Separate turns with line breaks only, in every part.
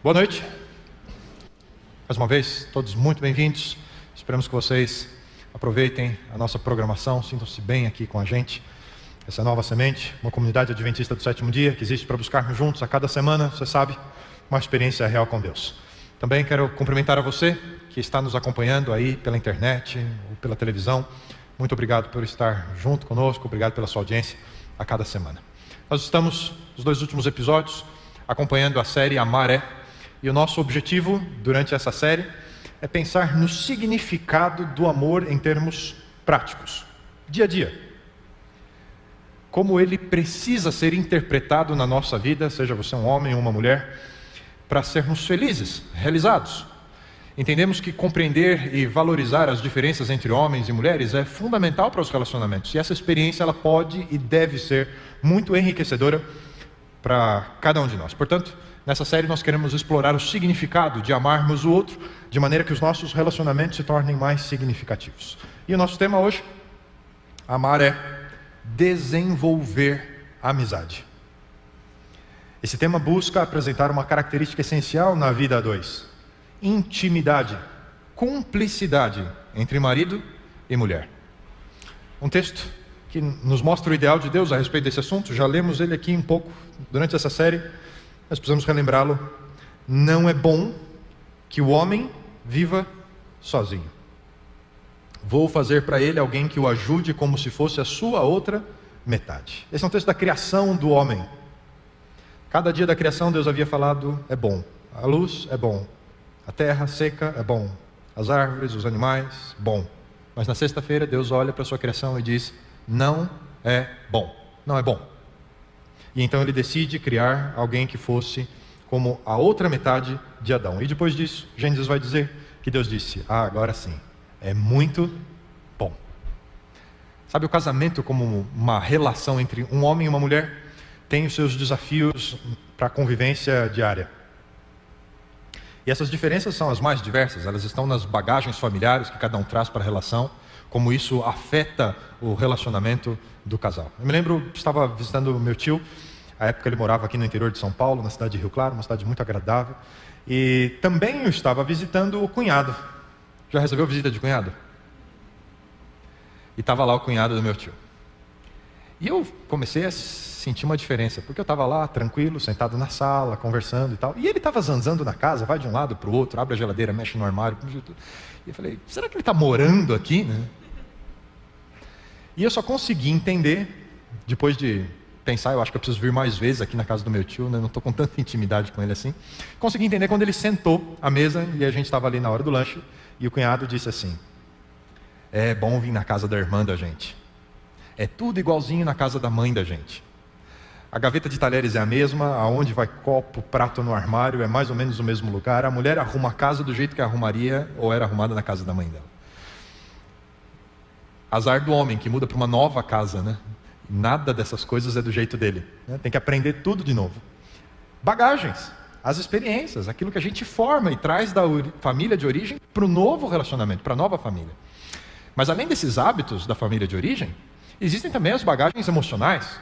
Boa noite. Mais uma vez, todos muito bem-vindos. Esperamos que vocês aproveitem a nossa programação, sintam-se bem aqui com a gente. Essa nova semente, uma comunidade adventista do sétimo dia, que existe para buscarmos juntos a cada semana, você sabe, uma experiência real com Deus. Também quero cumprimentar a você que está nos acompanhando aí pela internet ou pela televisão. Muito obrigado por estar junto conosco, obrigado pela sua audiência a cada semana. Nós estamos, nos 2 últimos episódios, acompanhando a série Amar é. E o nosso objetivo durante essa série é pensar no significado do amor em termos práticos, dia a dia. Como ele precisa ser interpretado na nossa vida, seja você um homem ou uma mulher, para sermos felizes, realizados. Entendemos que compreender e valorizar as diferenças entre homens e mulheres é fundamental para os relacionamentos. E essa experiência ela pode e deve ser muito enriquecedora para cada um de nós. Portanto, nessa série nós queremos explorar o significado de amarmos o outro, de maneira que os nossos relacionamentos se tornem mais significativos. E o nosso tema hoje, amar é desenvolver a amizade. Esse tema busca apresentar uma característica essencial na vida a dois: intimidade, cumplicidade entre marido e mulher. Um texto que nos mostra o ideal de Deus a respeito desse assunto, já lemos ele aqui um pouco durante essa série, mas precisamos relembrá-lo. Não é bom que o homem viva sozinho. Vou fazer para ele alguém que o ajude como se fosse a sua outra metade. Esse é um texto da criação do homem. Cada dia da criação Deus havia falado, é bom. A luz é bom. A terra seca é bom. As árvores, os animais, bom. Mas na sexta-feira Deus olha para a sua criação e diz, não é bom. Não é bom. E então ele decide criar alguém que fosse como a outra metade de Adão. E depois disso, Gênesis vai dizer que Deus disse, agora sim, é muito bom. Sabe, o casamento como uma relação entre um homem e uma mulher tem os seus desafios para a convivência diária. E essas diferenças são as mais diversas, elas estão nas bagagens familiares que cada um traz para a relação, como isso afeta o relacionamento do casal. Eu me lembro, estava visitando o meu tio, à época ele morava aqui no interior de São Paulo, na cidade de Rio Claro, uma cidade muito agradável, e também eu estava visitando o cunhado. Já recebeu visita de cunhado? E estava lá o cunhado do meu tio. E eu comecei a sentir uma diferença, porque eu estava lá tranquilo, sentado na sala, conversando e tal, e ele estava zanzando na casa, vai de um lado para o outro, abre a geladeira, mexe no armário, e eu falei, será que ele está morando aqui, né? E eu só consegui entender, depois de pensar, eu acho que eu preciso vir mais vezes aqui na casa do meu tio, né? Não estou com tanta intimidade com ele assim. Consegui entender quando ele sentou à mesa, e a gente estava ali na hora do lanche, e o cunhado disse assim, é bom vir na casa da irmã da gente. É tudo igualzinho na casa da mãe da gente. A gaveta de talheres é a mesma, aonde vai copo, prato no armário, é mais ou menos o mesmo lugar. A mulher arruma a casa do jeito que arrumaria ou era arrumada na casa da mãe dela. Azar do homem que muda para uma nova casa, né? Nada dessas coisas é do jeito dele, né? Tem que aprender tudo de novo. Bagagens, as experiências, aquilo que a gente forma e traz da família de origem para o novo relacionamento, para a nova família. Mas além desses hábitos da família de origem, existem também as bagagens emocionais,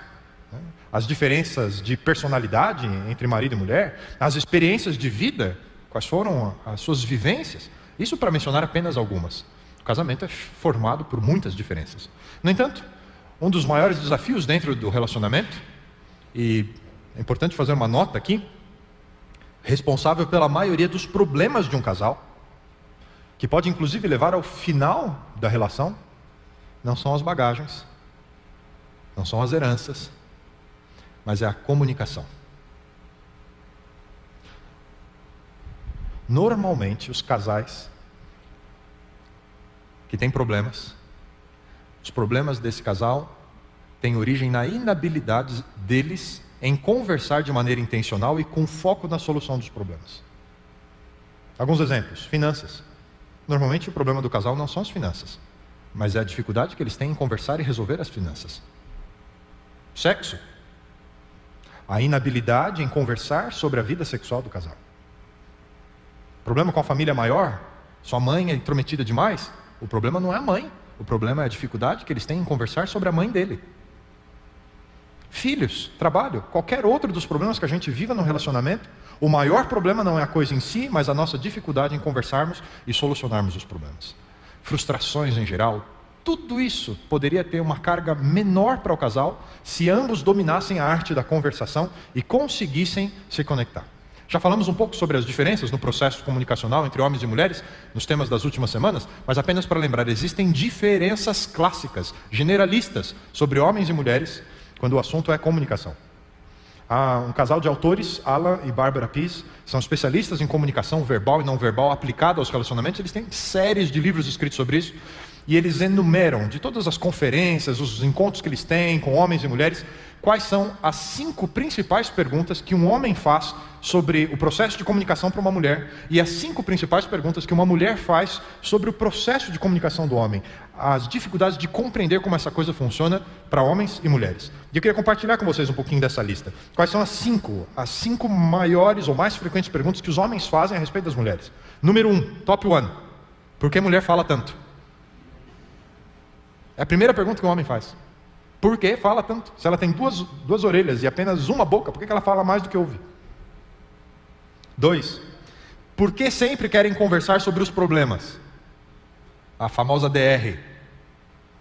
né? As diferenças de personalidade entre marido e mulher, as experiências de vida, quais foram as suas vivências. Isso para mencionar apenas algumas. O casamento é formado por muitas diferenças. No entanto, um dos maiores desafios dentro do relacionamento, e é importante fazer uma nota aqui, responsável pela maioria dos problemas de um casal, que pode inclusive levar ao final da relação, não são as bagagens, não são as heranças, mas é a comunicação. Normalmente, os casais que têm problemas, os problemas desse casal têm origem na inabilidade deles em conversar de maneira intencional e com foco na solução dos problemas. Alguns exemplos: finanças. Normalmente o problema do casal não são as finanças, mas é a dificuldade que eles têm em conversar e resolver as finanças. Sexo. A inabilidade em conversar sobre a vida sexual do casal. Problema com a família maior? Sua mãe é intrometida demais? O problema não é a mãe. O problema é a dificuldade que eles têm em conversar sobre a mãe dele. Filhos, trabalho, qualquer outro dos problemas que a gente viva no relacionamento, o maior problema não é a coisa em si, mas a nossa dificuldade em conversarmos e solucionarmos os problemas. Frustrações em geral, tudo isso poderia ter uma carga menor para o casal se ambos dominassem a arte da conversação e conseguissem se conectar. Já falamos um pouco sobre as diferenças no processo comunicacional entre homens e mulheres nos temas das últimas semanas, mas apenas para lembrar, existem diferenças clássicas, generalistas, sobre homens e mulheres quando o assunto é comunicação. Há um casal de autores, Alan e Barbara Pease, são especialistas em comunicação verbal e não verbal aplicada aos relacionamentos. Eles têm séries de livros escritos sobre isso e eles enumeram de todas as conferências, os encontros que eles têm com homens e mulheres, quais são as 5 principais perguntas que um homem faz sobre o processo de comunicação para uma mulher e as 5 principais perguntas que uma mulher faz sobre o processo de comunicação do homem, as dificuldades de compreender como essa coisa funciona para homens e mulheres. E eu queria compartilhar com vocês um pouquinho dessa lista. Quais são as 5 maiores ou mais frequentes perguntas que os homens fazem a respeito das mulheres? Número 1, top 1. Por que mulher fala tanto? É a primeira pergunta que o homem faz. Por que fala tanto? Se ela tem duas orelhas e apenas uma boca, por que ela fala mais do que ouve? 2. Por que sempre querem conversar sobre os problemas? A famosa DR.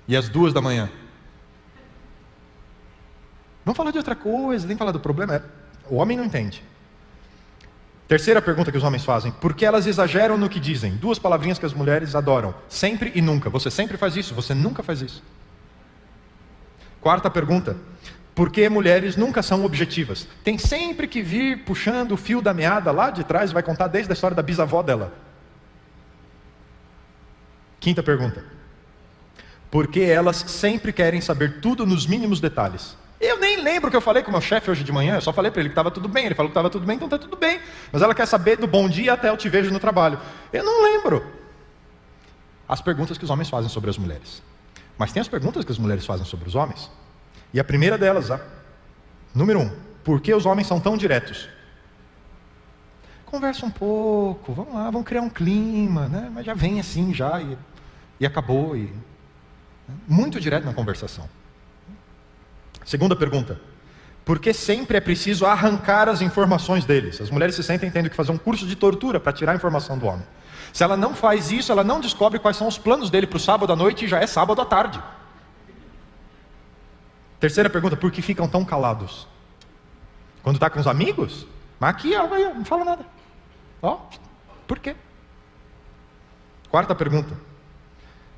E às 2 da manhã. Vamos falar de outra coisa, nem falar do problema. O homem não entende. Terceira pergunta que os homens fazem: por que elas exageram no que dizem? 2 palavrinhas que as mulheres adoram: sempre e nunca. Você sempre faz isso, você nunca faz isso. Quarta pergunta: por que mulheres nunca são objetivas? Tem sempre que vir puxando o fio da meada lá de trás, vai contar desde a história da bisavó dela. Quinta pergunta: por que elas sempre querem saber tudo nos mínimos detalhes? Eu nem lembro o que eu falei com o meu chefe hoje de manhã, eu só falei para ele que estava tudo bem, ele falou que estava tudo bem, então está tudo bem. Mas ela quer saber do bom dia até eu te vejo no trabalho. Eu não lembro. As perguntas que os homens fazem sobre as mulheres. Mas tem as perguntas que as mulheres fazem sobre os homens. E a primeira delas, número 1, por que os homens são tão diretos? Conversa um pouco, vamos lá, vamos criar um clima, né? Mas já vem assim já e acabou. Muito direto na conversação. Segunda pergunta: por que sempre é preciso arrancar as informações deles? As mulheres se sentem tendo que fazer um curso de tortura para tirar a informação do homem. Se ela não faz isso, ela não descobre quais são os planos dele para o sábado à noite e já é sábado à tarde. Terceira pergunta: por que ficam tão calados? Quando está com os amigos? Mas aqui, não fala nada. Por quê? Quarta pergunta: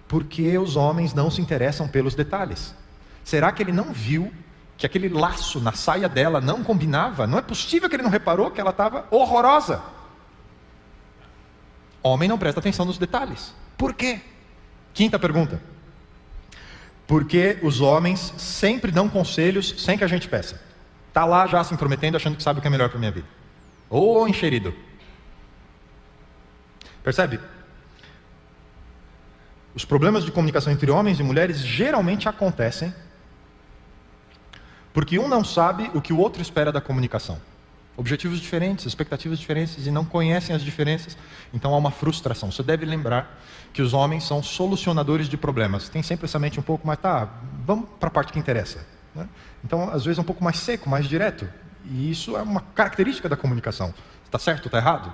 por que os homens não se interessam pelos detalhes? Será que ele não viu que aquele laço na saia dela não combinava? Não é possível que ele não reparou que ela estava horrorosa. Homem não presta atenção nos detalhes. Por quê? Quinta pergunta: por que os homens sempre dão conselhos sem que a gente peça? Está lá já se intrometendo, achando que sabe o que é melhor para a minha vida. Ô encherido. Percebe? Os problemas de comunicação entre homens e mulheres geralmente acontecem porque um não sabe o que o outro espera da comunicação. Objetivos diferentes, expectativas diferentes, e não conhecem as diferenças, então há uma frustração. Você deve lembrar que os homens são solucionadores de problemas. Tem sempre essa mente um pouco mais, vamos para a parte que interessa, né? Então, às vezes é um pouco mais seco, mais direto. E isso é uma característica da comunicação. Está certo, está errado?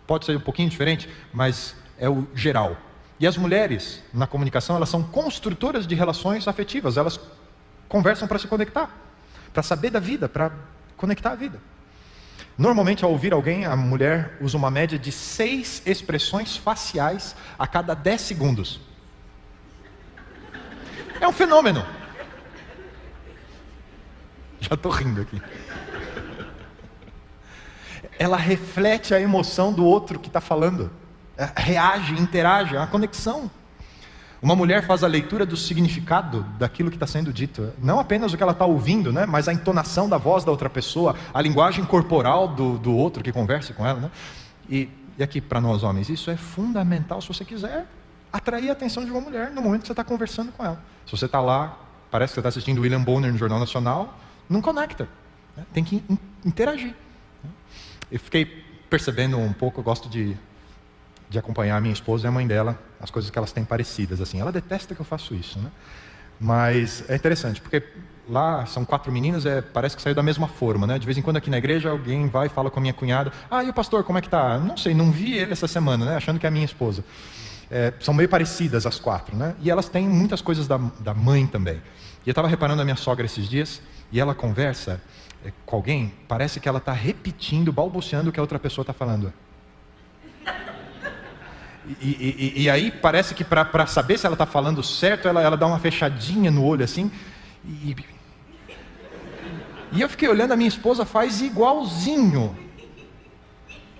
Pode ser um pouquinho diferente, mas é o geral. E as mulheres, na comunicação, elas são construtoras de relações afetivas. Elas conversam para se conectar, para saber da vida, para conectar a vida. Normalmente, ao ouvir alguém, a mulher usa uma média de 6 expressões faciais a cada 10 segundos. É um fenômeno. Já estou rindo aqui. Ela reflete a emoção do outro que está falando. Reage, interage, é uma conexão. Uma mulher faz a leitura do significado daquilo que está sendo dito. Não apenas o que ela está ouvindo, né? Mas a entonação da voz da outra pessoa, a linguagem corporal do outro que conversa com ela, né? E aqui para nós homens, isso é fundamental se você quiser atrair a atenção de uma mulher no momento que você está conversando com ela. Se você está lá, parece que você está assistindo William Bonner no Jornal Nacional, não conecta, né? Tem que interagir. Eu fiquei percebendo um pouco, eu gosto de acompanhar a minha esposa e a mãe dela, as coisas que elas têm parecidas, assim. Ela detesta que eu faço isso, né? Mas é interessante, porque lá são 4 meninas, parece que saiu da mesma forma, né? De vez em quando aqui na igreja alguém vai e fala com a minha cunhada: ah, e o pastor, como é que tá? Não sei, não vi ele essa semana, né? Achando que é a minha esposa. São meio parecidas as 4, né? E elas têm muitas coisas da mãe também. E eu estava reparando a minha sogra esses dias, e ela conversa com alguém, parece que ela está repetindo, balbuciando o que a outra pessoa está falando. E aí parece que para saber se ela está falando certo, ela dá uma fechadinha no olho assim. E eu fiquei olhando, a minha esposa faz igualzinho.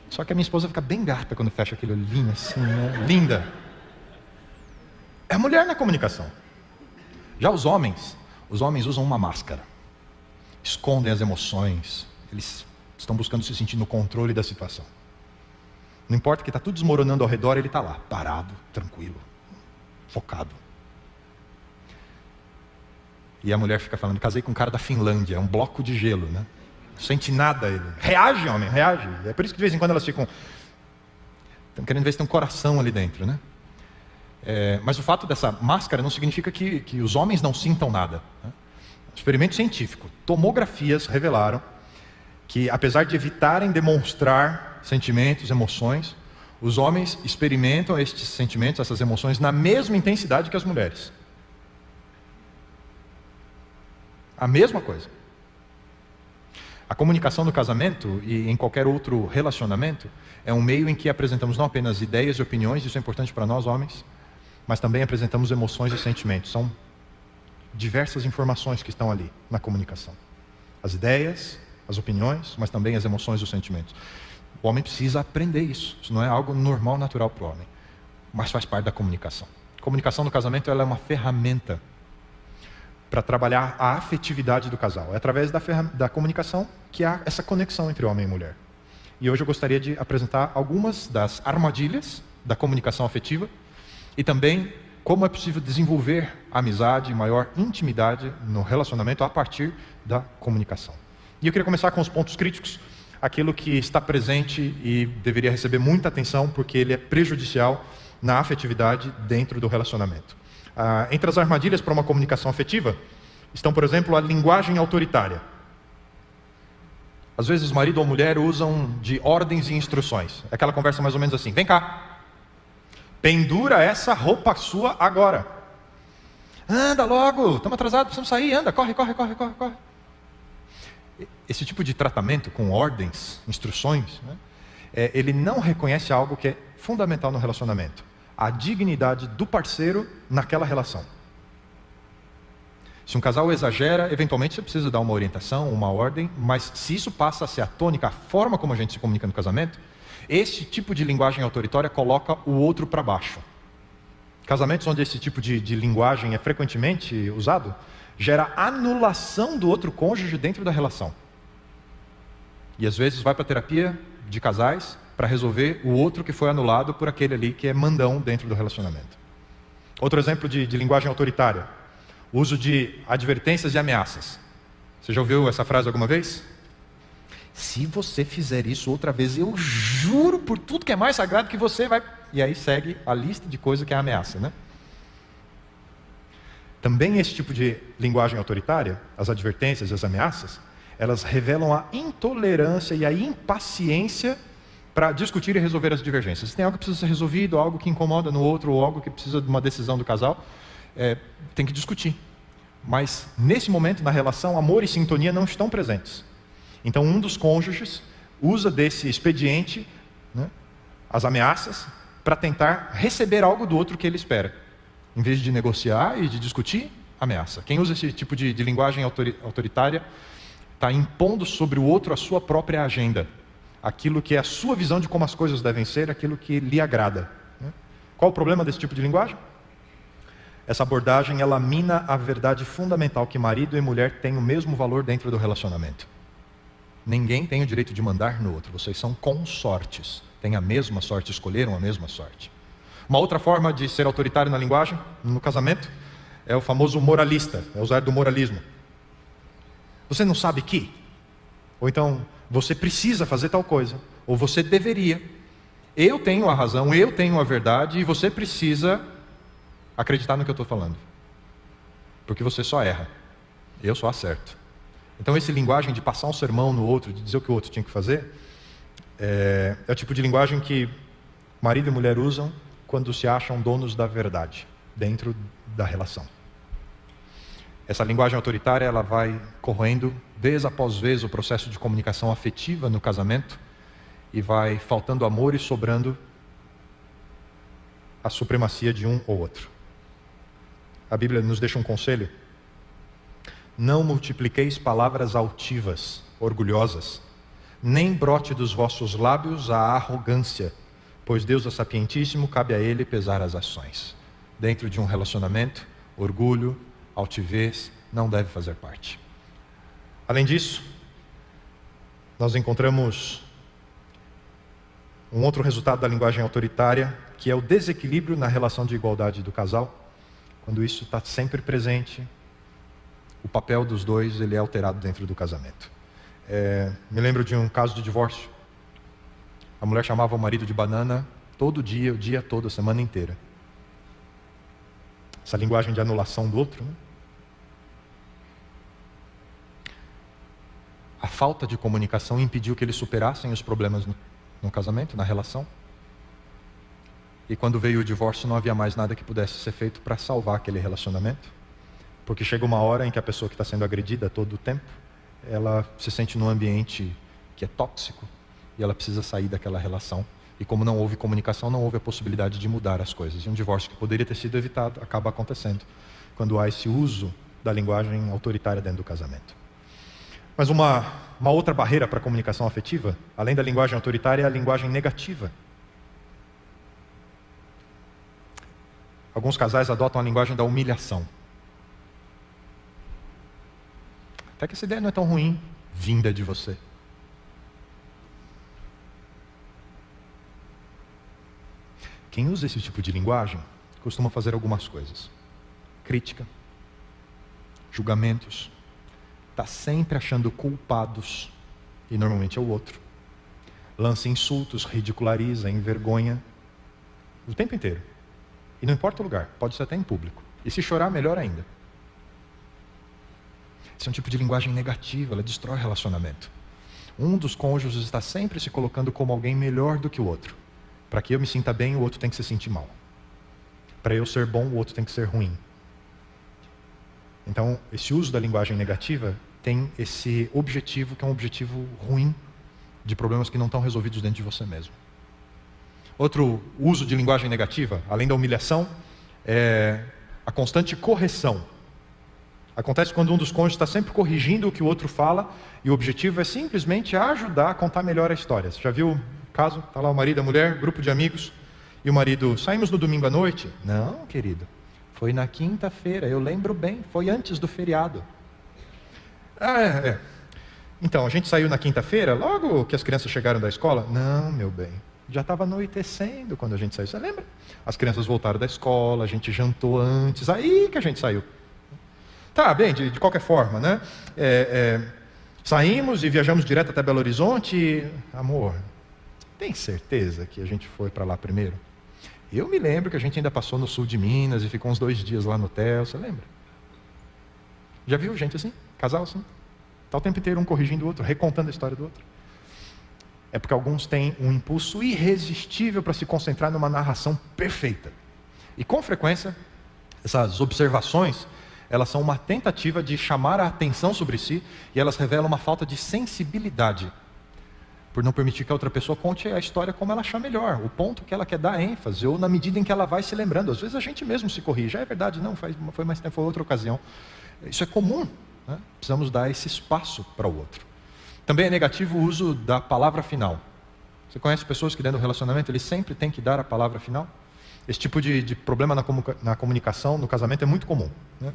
Só que a minha esposa fica bem gata quando fecha aquele olhinho assim, né? Linda. É a mulher na comunicação. Já os homens usam uma máscara. Escondem as emoções. Eles estão buscando se sentir no controle da situação. Não importa que está tudo desmoronando ao redor, ele está lá, parado, tranquilo, focado. E a mulher fica falando: casei com um cara da Finlândia, é um bloco de gelo, né? Não sente nada ele. Reage, homem, reage. É por isso que de vez em quando elas ficam querendo ver se tem um coração ali dentro, né? Mas o fato dessa máscara não significa que os homens não sintam nada, né? Experimento científico, tomografias revelaram que, apesar de evitarem demonstrar sentimentos, emoções, os homens experimentam estes sentimentos, essas emoções, na mesma intensidade que as mulheres. A mesma coisa. A comunicação no casamento e em qualquer outro relacionamento é um meio em que apresentamos não apenas ideias e opiniões, isso é importante para nós homens, mas também apresentamos emoções e sentimentos. São diversas informações que estão ali na comunicação. As ideias, as opiniões, mas também as emoções e os sentimentos. O homem precisa aprender isso. Isso não é algo normal, natural para o homem, mas faz parte da comunicação. A comunicação no casamento, ela é uma ferramenta para trabalhar a afetividade do casal. É através da comunicação que há essa conexão entre homem e mulher. E hoje eu gostaria de apresentar algumas das armadilhas da comunicação afetiva e também como é possível desenvolver amizade, maior intimidade no relacionamento a partir da comunicação. E eu queria começar com os pontos críticos, aquilo que está presente e deveria receber muita atenção porque ele é prejudicial na afetividade dentro do relacionamento. Entre as armadilhas para uma comunicação afetiva estão, por exemplo, a linguagem autoritária. Às vezes o marido ou a mulher usam de ordens e instruções. É aquela conversa mais ou menos assim: vem cá, pendura essa roupa sua agora. Anda logo, estamos atrasados, precisamos sair, anda, corre. Esse tipo de tratamento com ordens, instruções, né, ele não reconhece algo que é fundamental no relacionamento: a dignidade do parceiro naquela relação. Se um casal exagera, eventualmente você precisa dar uma orientação, uma ordem, mas se isso passa a ser a tônica, a forma como a gente se comunica no casamento, esse tipo de linguagem autoritária coloca o outro para baixo. Casamentos onde esse tipo de linguagem é frequentemente usado, gera anulação do outro cônjuge dentro da relação. E às vezes vai para a terapia de casais para resolver o outro que foi anulado por aquele ali que é mandão dentro do relacionamento. Outro exemplo de linguagem autoritária: o uso de advertências e ameaças. Você já ouviu essa frase alguma vez? Se você fizer isso outra vez, eu juro por tudo que é mais sagrado que você vai... E aí segue a lista de coisas que é a ameaça, né? Também esse tipo de linguagem autoritária, as advertências e as ameaças, elas revelam a intolerância e a impaciência para discutir e resolver as divergências. Se tem algo que precisa ser resolvido, algo que incomoda no outro, ou algo que precisa de uma decisão do casal, tem que discutir. Mas nesse momento, na relação, amor e sintonia não estão presentes. Então um dos cônjuges usa desse expediente, né, as ameaças, para tentar receber algo do outro que ele espera. Em vez de negociar e de discutir, ameaça. Quem usa esse tipo de linguagem autoritária está impondo sobre o outro a sua própria agenda. Aquilo que é a sua visão de como as coisas devem ser, aquilo que lhe agrada. Qual o problema desse tipo de linguagem? Essa abordagem, ela mina a verdade fundamental que marido e mulher têm o mesmo valor dentro do relacionamento. Ninguém tem o direito de mandar no outro. Vocês são consortes. Têm a mesma sorte, escolheram a mesma sorte. Uma outra forma de ser autoritário na linguagem, no casamento, é o famoso moralista, é usar do moralismo. Você não sabe que? Ou então, você precisa fazer tal coisa, ou você deveria. Eu tenho a razão, eu tenho a verdade, e você precisa acreditar no que eu estou falando. porque você só erra, eu só acerto. Então essa linguagem de passar um sermão no outro, de dizer o que o outro tinha que fazer, é o tipo de linguagem que marido e mulher usam quando se acham donos da verdade, dentro da relação. Essa linguagem autoritária, ela vai corroendo, vez após vez, o processo de comunicação afetiva no casamento, e vai faltando amor e sobrando a supremacia de um ou outro. A Bíblia nos deixa um conselho: não multipliqueis palavras altivas, orgulhosas, nem brote dos vossos lábios a arrogância, pois Deus é sapientíssimo, cabe a Ele pesar as ações. Dentro de um relacionamento, orgulho, altivez não deve fazer parte. Além disso, nós encontramos um outro resultado da linguagem autoritária, que é o desequilíbrio na relação de igualdade do casal. Quando isso está sempre presente, o papel dos dois ele é alterado dentro do casamento. Me lembro de um caso de divórcio. A mulher chamava o marido de banana todo dia, o dia todo, a semana inteira. Essa linguagem de anulação do outro, né? A falta de comunicação impediu que eles superassem os problemas no casamento, na relação. E quando veio o divórcio, não havia mais nada que pudesse ser feito para salvar aquele relacionamento. Porque chega uma hora em que a pessoa que está sendo agredida todo o tempo, ela se sente num ambiente que é tóxico, e ela precisa sair daquela relação. E como não houve comunicação, não houve a possibilidade de mudar as coisas. E um divórcio que poderia ter sido evitado, acaba acontecendo, quando há esse uso da linguagem autoritária dentro do casamento. Mas uma outra barreira para a comunicação afetiva, além da linguagem autoritária, é a linguagem negativa. Alguns casais adotam a linguagem da humilhação. Até que essa ideia não é tão ruim, vinda de você. Quem usa esse tipo de linguagem costuma fazer algumas coisas: crítica, julgamentos, está sempre achando culpados, e normalmente é o outro. Lança insultos, ridiculariza, envergonha, o tempo inteiro. E não importa o lugar, pode ser até em público. E se chorar, melhor ainda. Esse é um tipo de linguagem negativa, ela destrói o relacionamento. Um dos cônjuges está sempre se colocando como alguém melhor do que o outro. Para que eu me sinta bem, o outro tem que se sentir mal. Para eu ser bom, o outro tem que ser ruim. Então, esse uso da linguagem negativa tem esse objetivo, que é um objetivo ruim, de problemas que não estão resolvidos dentro de você mesmo. Outro uso de linguagem negativa, além da humilhação, é a constante correção. Acontece quando um dos cônjuges está sempre corrigindo o que o outro fala, e o objetivo é simplesmente ajudar a contar melhor a história. Você já viu o caso? Está lá o marido e a mulher, grupo de amigos, e o marido: saímos no domingo à noite? Não, querido, foi na quinta-feira, eu lembro bem, foi antes do feriado. Então, a gente saiu na quinta-feira, logo que as crianças chegaram da escola? Não, meu bem, já estava anoitecendo quando a gente saiu, você lembra? As crianças voltaram da escola, a gente jantou antes, aí que a gente saiu. Tá, bem, de qualquer forma, né? Saímos e viajamos direto até Belo Horizonte e... Amor, tem certeza que a gente foi para lá primeiro? Eu me lembro que a gente ainda passou no sul de Minas e ficou uns 2 dias lá no hotel, você lembra? Já viu gente assim? Casal assim? Está o tempo inteiro um corrigindo o outro, recontando a história do outro. É porque alguns têm um impulso irresistível para se concentrar numa narração perfeita. E com frequência, essas observações, elas são uma tentativa de chamar a atenção sobre si, e elas revelam uma falta de sensibilidade, por não permitir que a outra pessoa conte a história como ela achar melhor, o ponto que ela quer dar ênfase, ou na medida em que ela vai se lembrando. Às vezes a gente mesmo se corrige: é verdade, não, foi mais tempo, foi outra ocasião. Isso é comum, né? Precisamos dar esse espaço para o outro. Também é negativo o uso da palavra final. Você conhece pessoas que dentro do relacionamento eles sempre têm que dar a palavra final? Esse tipo de problema na comunicação, no casamento, é muito comum, né?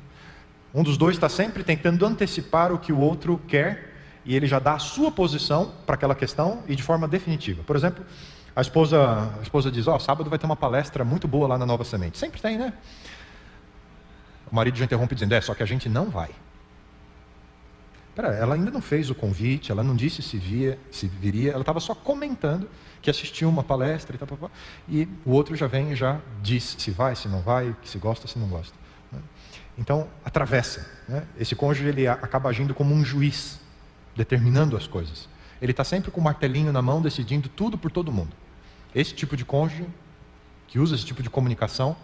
Um dos dois está sempre tentando antecipar o que o outro quer, e ele já dá a sua posição para aquela questão, e de forma definitiva. Por exemplo, a esposa diz: sábado vai ter uma palestra muito boa lá na Nova Semente. Sempre tem, né? O marido já interrompe dizendo: só que a gente não vai. Ela ainda não fez o convite, ela não disse se viria, ela estava só comentando que assistiu uma palestra e tal, e o outro já vem e já diz se vai, se não vai, se gosta, se não gosta. Então, atravessa. Né? Esse cônjuge ele acaba agindo como um juiz, determinando as coisas. Ele está sempre com o martelinho na mão, decidindo tudo por todo mundo. Esse tipo de cônjuge, que usa esse tipo de comunicação,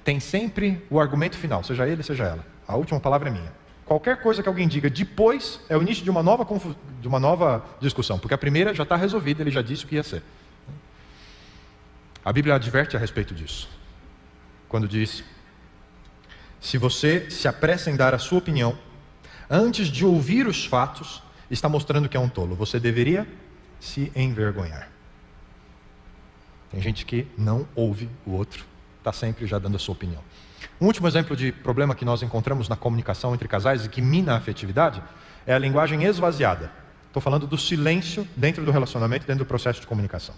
tem sempre o argumento final, seja ele, seja ela. A última palavra é minha. Qualquer coisa que alguém diga depois é o início de uma nova discussão, porque a primeira já está resolvida, ele já disse o que ia ser. A Bíblia adverte a respeito disso, quando diz: se você se apressa em dar a sua opinião, antes de ouvir os fatos, está mostrando que é um tolo. Você deveria se envergonhar. Tem gente que não ouve o outro, está sempre já dando a sua opinião. Um último exemplo de problema que nós encontramos na comunicação entre casais e que mina a afetividade é a linguagem esvaziada. Estou falando do silêncio dentro do relacionamento, dentro do processo de comunicação.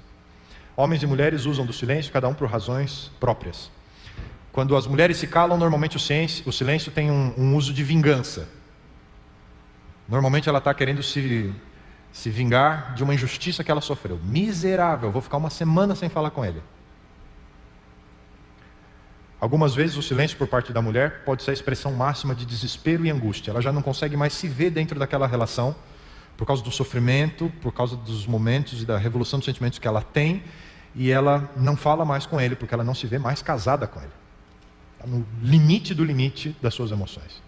Homens e mulheres usam do silêncio, cada um por razões próprias. Quando as mulheres se calam, normalmente o silêncio tem um uso de vingança. Normalmente ela está querendo se vingar de uma injustiça que ela sofreu. Miserável, vou ficar uma semana sem falar com ele. Algumas vezes o silêncio por parte da mulher pode ser a expressão máxima de desespero e angústia. Ela já não consegue mais se ver dentro daquela relação, por causa do sofrimento, por causa dos momentos e da revolução dos sentimentos que ela tem, e ela não fala mais com ele, porque ela não se vê mais casada com ele. Está no limite do limite das suas emoções.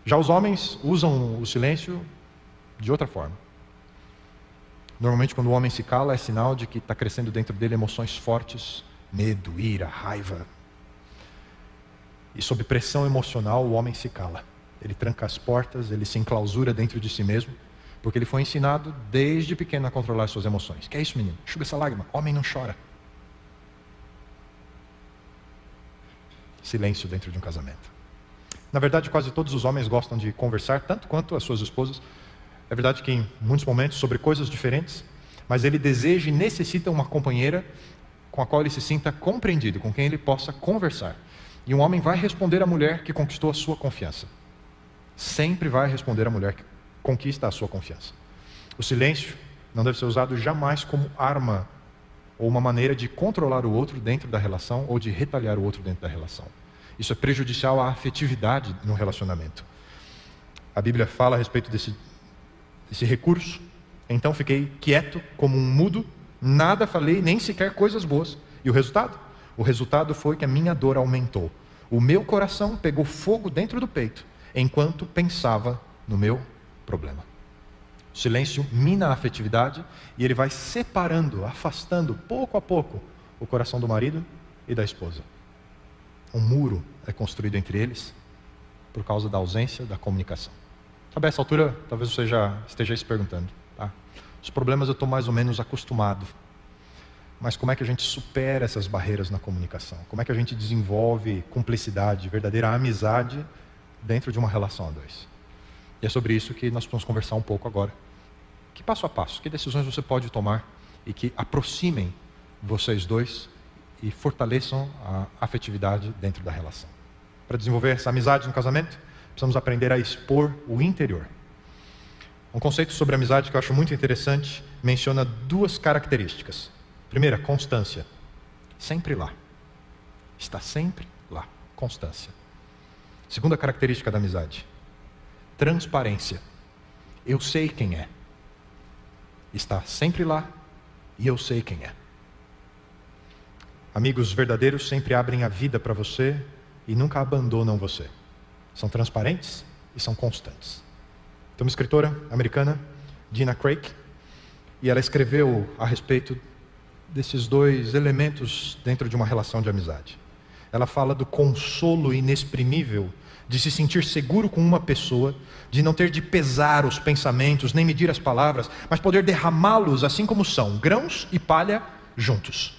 Já os homens usam o silêncio de outra forma. Normalmente quando o homem se cala é sinal de que está crescendo dentro dele emoções fortes, medo, ira, raiva. E sob pressão emocional o homem se cala. Ele tranca as portas, ele se enclausura dentro de si mesmo, porque ele foi ensinado desde pequeno a controlar as suas emoções. Que é isso, menino? Enxuga essa lágrima. Homem não chora. Silêncio dentro de um casamento. Na verdade, quase todos os homens gostam de conversar, tanto quanto as suas esposas. É verdade que em muitos momentos sobre coisas diferentes, mas ele deseja e necessita uma companheira com a qual ele se sinta compreendido, com quem ele possa conversar. E um homem vai responder à mulher que conquistou a sua confiança. Sempre vai responder à mulher que conquista a sua confiança. O silêncio não deve ser usado jamais como arma ou uma maneira de controlar o outro dentro da relação ou de retaliar o outro dentro da relação. Isso é prejudicial à afetividade no relacionamento. A Bíblia fala a respeito desse recurso. Então fiquei quieto como um mudo, nada falei, nem sequer coisas boas. E o resultado? O resultado foi que a minha dor aumentou. O meu coração pegou fogo dentro do peito, enquanto pensava no meu problema. O silêncio mina a afetividade e ele vai separando, afastando, pouco a pouco, o coração do marido e da esposa. Um muro é construído entre eles por causa da ausência da comunicação. Sabe, a essa altura, talvez você já esteja se perguntando. Tá? Os problemas eu estou mais ou menos acostumado. Mas como é que a gente supera essas barreiras na comunicação? Como é que a gente desenvolve cumplicidade, verdadeira amizade dentro de uma relação a dois? E é sobre isso que nós vamos conversar um pouco agora. Que passo a passo, que decisões você pode tomar e que aproximem vocês dois e fortaleçam a afetividade dentro da relação. Para desenvolver essa amizade no casamento, precisamos aprender a expor o interior. Um conceito sobre amizade que eu acho muito interessante menciona duas características. Primeira, constância. Sempre lá. Está sempre lá. Constância. Segunda característica da amizade. Transparência. Eu sei quem é. Está sempre lá e eu sei quem é. Amigos verdadeiros sempre abrem a vida para você e nunca abandonam você. São transparentes e são constantes. Tem uma escritora americana, Gina Craig, e ela escreveu a respeito desses dois elementos dentro de uma relação de amizade. Ela fala do consolo inexprimível de se sentir seguro com uma pessoa, de não ter de pesar os pensamentos, nem medir as palavras, mas poder derramá-los assim como são, grãos e palha juntos.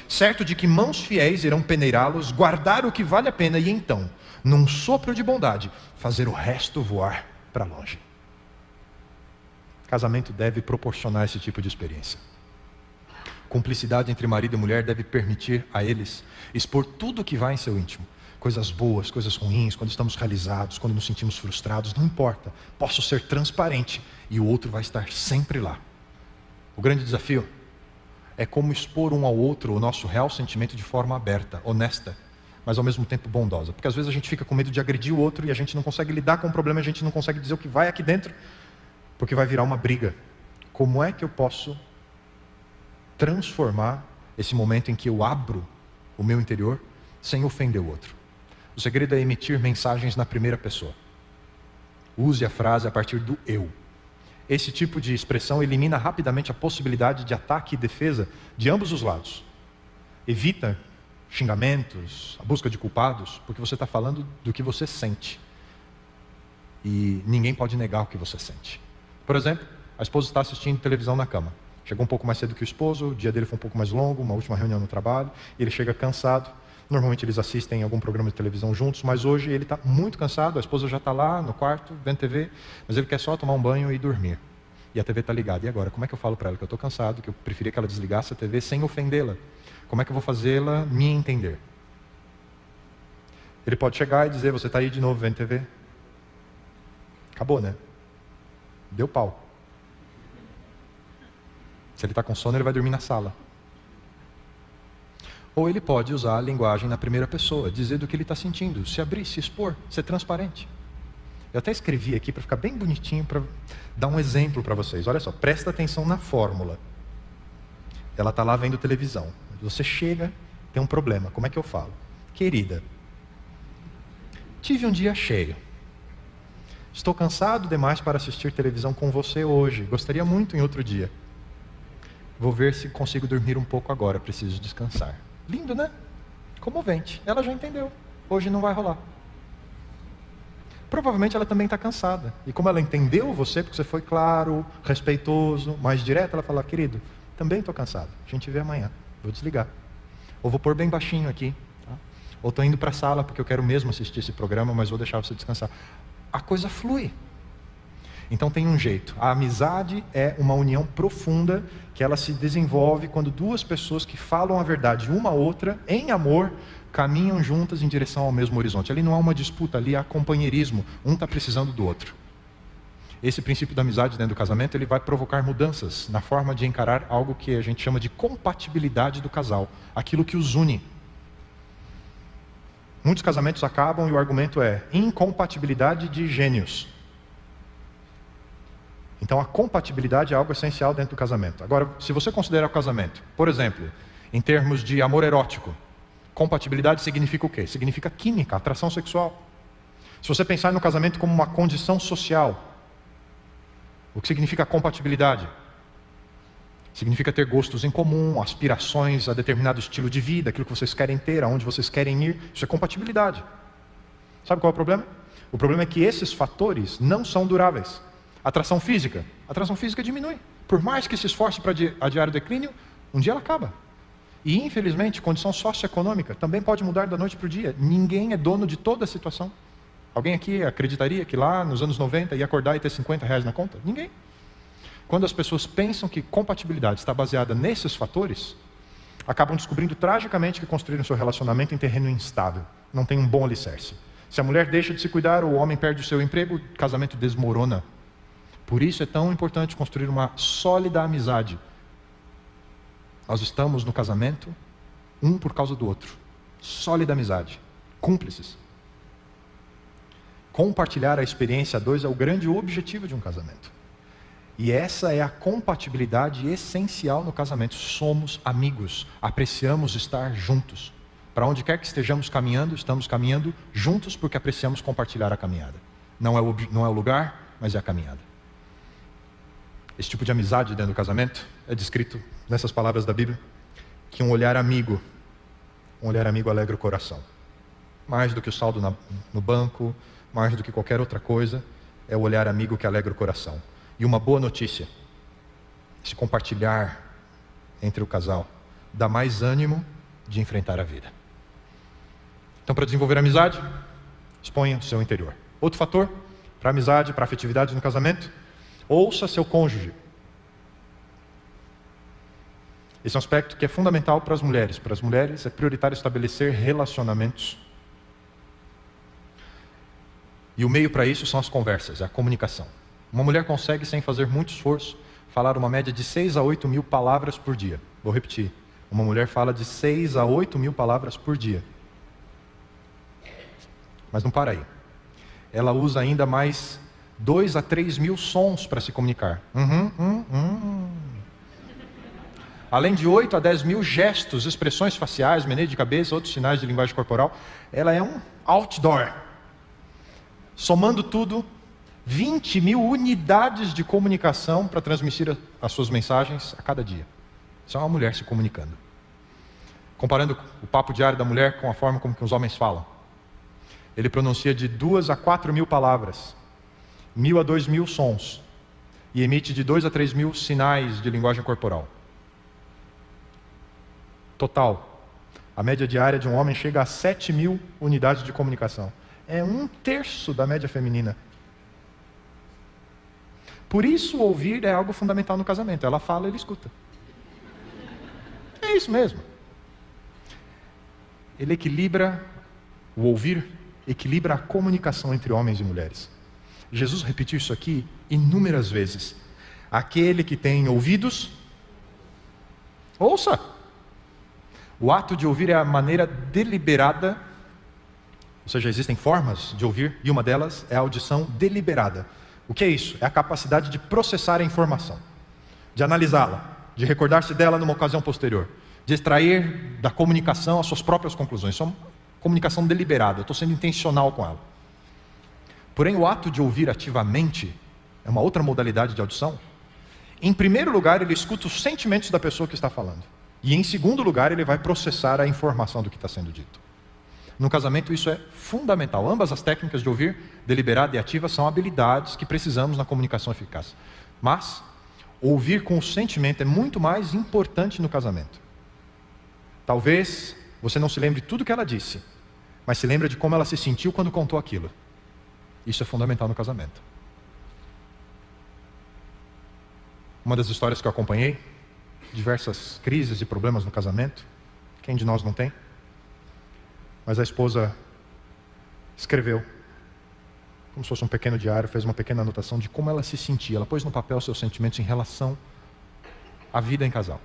Certo de que mãos fiéis irão peneirá-los, guardar o que vale a pena e então, num sopro de bondade, fazer o resto voar para longe. Casamento deve proporcionar esse tipo de experiência. Cumplicidade entre marido e mulher deve permitir a eles expor tudo o que vai em seu íntimo. Coisas boas, coisas ruins, quando estamos realizados, quando nos sentimos frustrados, não importa. Posso ser transparente e o outro vai estar sempre lá. O grande desafio é como expor um ao outro o nosso real sentimento de forma aberta, honesta, mas ao mesmo tempo bondosa. Porque às vezes a gente fica com medo de agredir o outro e a gente não consegue lidar com o problema, a gente não consegue dizer o que vai aqui dentro, porque vai virar uma briga. Como é que eu posso transformar esse momento em que eu abro o meu interior sem ofender o outro? O segredo é emitir mensagens na primeira pessoa. Use a frase a partir do eu. Esse tipo de expressão elimina rapidamente a possibilidade de ataque e defesa de ambos os lados. Evita xingamentos, a busca de culpados, porque você está falando do que você sente. E ninguém pode negar o que você sente. Por exemplo, a esposa está assistindo televisão na cama. Chegou um pouco mais cedo que o esposo, o dia dele foi um pouco mais longo, uma última reunião no trabalho, e ele chega cansado. Normalmente eles assistem algum programa de televisão juntos, mas hoje ele está muito cansado, a esposa já está lá no quarto, vendo TV, mas ele quer só tomar um banho e dormir. E a TV está ligada. E agora, como é que eu falo para ela que eu estou cansado, que eu preferia que ela desligasse a TV sem ofendê-la? Como é que eu vou fazê-la me entender? Ele pode chegar e dizer, você está aí de novo vendo TV? Acabou, né? Deu pau. Se ele está com sono, ele vai dormir na sala. Ou ele pode usar a linguagem na primeira pessoa, dizer do que ele está sentindo, se abrir, se expor, ser transparente. Eu até escrevi aqui para ficar bem bonitinho, para dar um exemplo para vocês. Olha só, presta atenção na fórmula. Ela está lá vendo televisão. Você chega, tem um problema, como é que eu falo? Querida, tive um dia cheio. Estou cansado demais para assistir televisão com você hoje. Gostaria muito em outro dia. Vou ver se consigo dormir um pouco agora, preciso descansar. Lindo, né? Comovente. Ela já entendeu. Hoje não vai rolar. Provavelmente ela também está cansada. E como ela entendeu você, porque você foi claro, respeitoso, mais direto, ela fala, querido, também estou cansado. A gente vê amanhã. Vou desligar. Ou vou pôr bem baixinho aqui. Tá? Ou estou indo para a sala porque eu quero mesmo assistir esse programa, mas vou deixar você descansar. A coisa flui. Então tem um jeito. A amizade é uma união profunda que ela se desenvolve quando duas pessoas que falam a verdade uma à outra, em amor, caminham juntas em direção ao mesmo horizonte. Ali não há uma disputa, ali há companheirismo. Um está precisando do outro. Esse princípio da amizade dentro do casamento, ele vai provocar mudanças na forma de encarar algo que a gente chama de compatibilidade do casal. Aquilo que os une. Muitos casamentos acabam e o argumento é incompatibilidade de gênios. Então a compatibilidade é algo essencial dentro do casamento. Agora, se você considerar o casamento, por exemplo, em termos de amor erótico, compatibilidade significa o quê? Significa química, atração sexual. Se você pensar no casamento como uma condição social, o que significa compatibilidade? Significa ter gostos em comum, aspirações a determinado estilo de vida, aquilo que vocês querem ter, aonde vocês querem ir. Isso é compatibilidade. Sabe qual é o problema? O problema é que esses fatores não são duráveis. Atração física diminui. Por mais que se esforce para adiar o declínio, um dia ela acaba. E infelizmente, condição socioeconômica também pode mudar da noite para o dia. Ninguém é dono de toda a situação. Alguém aqui acreditaria que lá nos anos 90 ia acordar e ter R$50 na conta? Ninguém. Quando as pessoas pensam que compatibilidade está baseada nesses fatores, acabam descobrindo tragicamente que construíram seu relacionamento em terreno instável. Não tem um bom alicerce. Se a mulher deixa de se cuidar, ou o homem perde o seu emprego, o casamento desmorona. Por isso é tão importante construir uma sólida amizade. Nós estamos no casamento, um por causa do outro. Sólida amizade. Cúmplices. Compartilhar a experiência a dois é o grande objetivo de um casamento. E essa é a compatibilidade essencial no casamento. Somos amigos, apreciamos estar juntos. Para onde quer que estejamos caminhando, estamos caminhando juntos porque apreciamos compartilhar a caminhada. Não é o lugar, mas é a caminhada. Esse tipo de amizade dentro do casamento é descrito nessas palavras da Bíblia, que um olhar amigo alegra o coração. Mais do que o saldo no banco, mais do que qualquer outra coisa, é o olhar amigo que alegra o coração. E uma boa notícia, se compartilhar entre o casal, dá mais ânimo de enfrentar a vida. Então, para desenvolver a amizade, exponha o seu interior. Outro fator, para a amizade, para a afetividade no casamento, ouça seu cônjuge. Esse é um aspecto que é fundamental para as mulheres. Para as mulheres é prioritário estabelecer relacionamentos. E o meio para isso são as conversas, é a comunicação. Uma mulher consegue, sem fazer muito esforço, falar uma média de 6 a 8 mil palavras por dia. Vou repetir. Uma mulher fala de 6 a 8 mil palavras por dia. Mas não para aí. Ela usa ainda mais 2 a 3 mil sons para se comunicar. Além de 8 a 10 mil gestos, expressões faciais, meneio de cabeça, outros sinais de linguagem corporal, ela é um outdoor. Somando tudo, 20 mil unidades de comunicação para transmitir as suas mensagens a cada dia. Isso é uma mulher se comunicando. Comparando o papo diário da mulher com a forma como que os homens falam. Ele pronuncia de 2 a 4 mil palavras, 1.000 a 2 mil sons, e emite de 2 a 3 mil sinais de linguagem corporal. Total, a média diária de um homem chega a 7 mil unidades de comunicação. É 1/3 da média feminina. Por isso, ouvir é algo fundamental no casamento. Ela fala, ele escuta. É isso mesmo. Ele equilibra, o ouvir equilibra a comunicação entre homens e mulheres. Jesus repetiu isso aqui inúmeras vezes. Aquele que tem ouvidos, ouça. O ato de ouvir é a maneira deliberada, ou seja, existem formas de ouvir, e uma delas é a audição deliberada. O que é isso? É a capacidade de processar a informação, de analisá-la, de recordar-se dela numa ocasião posterior, de extrair da comunicação as suas próprias conclusões. Isso é uma comunicação deliberada, eu estou sendo intencional com ela. Porém, o ato de ouvir ativamente é uma outra modalidade de audição. Em primeiro lugar, ele escuta os sentimentos da pessoa que está falando. E em segundo lugar, ele vai processar a informação do que está sendo dito. No casamento, isso é fundamental. Ambas as técnicas de ouvir, deliberada e ativa, são habilidades que precisamos na comunicação eficaz. Mas, ouvir com o sentimento é muito mais importante no casamento. Talvez você não se lembre de tudo que ela disse, mas se lembra de como ela se sentiu quando contou aquilo. Isso é fundamental no casamento. Uma das histórias que eu acompanhei, diversas crises e problemas no casamento, quem de nós não tem? Mas a esposa escreveu, como se fosse um pequeno diário, fez uma pequena anotação de como ela se sentia. Ela pôs no papel seus sentimentos em relação à vida em casal.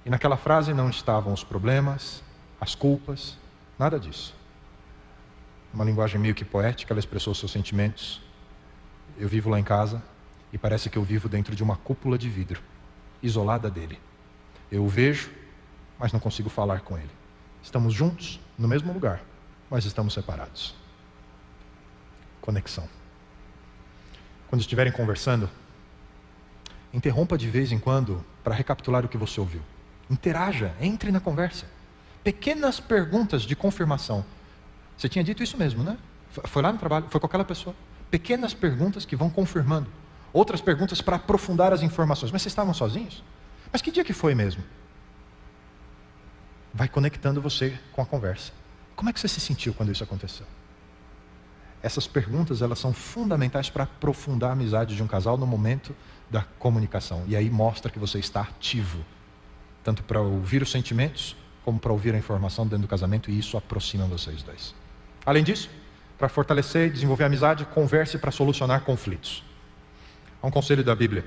E naquela frase não estavam os problemas, as culpas, nada disso. Uma linguagem meio que poética, ela expressou seus sentimentos. Eu vivo lá em casa e parece que eu vivo dentro de uma cúpula de vidro, isolada dele. Eu o vejo, mas não consigo falar com ele. Estamos juntos, no mesmo lugar, mas estamos separados. Conexão. Quando estiverem conversando, interrompa de vez em quando para recapitular o que você ouviu. Interaja, entre na conversa. Pequenas perguntas de confirmação. Você tinha dito isso mesmo, né? Foi lá no trabalho, foi com aquela pessoa. Pequenas perguntas que vão confirmando. Outras perguntas para aprofundar as informações. Mas vocês estavam sozinhos? Mas que dia que foi mesmo? Vai conectando você com a conversa. Como é que você se sentiu quando isso aconteceu? Essas perguntas, elas são fundamentais para aprofundar a amizade de um casal no momento da comunicação. E aí mostra que você está ativo, tanto para ouvir os sentimentos, como para ouvir a informação dentro do casamento, e isso aproxima vocês dois. Além disso, para fortalecer e desenvolver a amizade, converse para solucionar conflitos. Há um conselho da Bíblia.